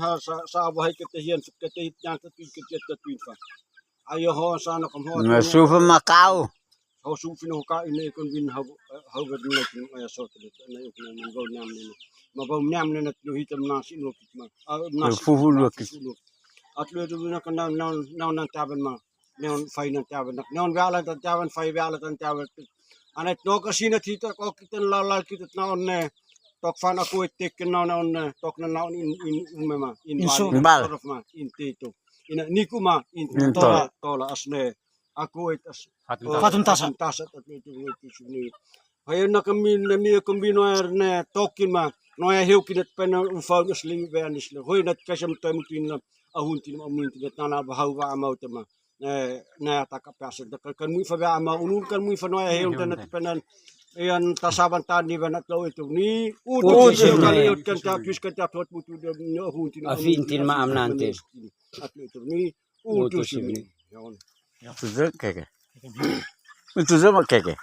ha sa bahai ke tehian ke tehit yang tu ke tu fa ayo ho sa na kam ho Supermercado. ho su fino ka ini kon bin ha ga dina kin ay so te na yo kin man go nyam ne ma go nyam ne na tu hitam na si no kitma na Fufu lo atlo tu na kan na taban ma neon fai na taban neon wala ta taban fai wala ta taban anet no ka sina thita ko kitan la kita na on ne tok fan aku tek na on tok na in mema in bal ma in tito ina nikuma in tola asne aku itas Fatun tasa atlo tu suni hayo na kami na mi kombino ne tokin ma no ya heu kinat pen ufau sling venis le hoy nat kasam tamutin na ahuntin amuntin na bahau wa amautama na takapasa kan mu fa ba ma unun kan mu fa no ya heu tan penan yan tasaban tani banat lo itu ni utu kali kan ta twis kan ta tot mutu de ahuntin afintin ma amnante atlo itu ni utu sini Itu je keke.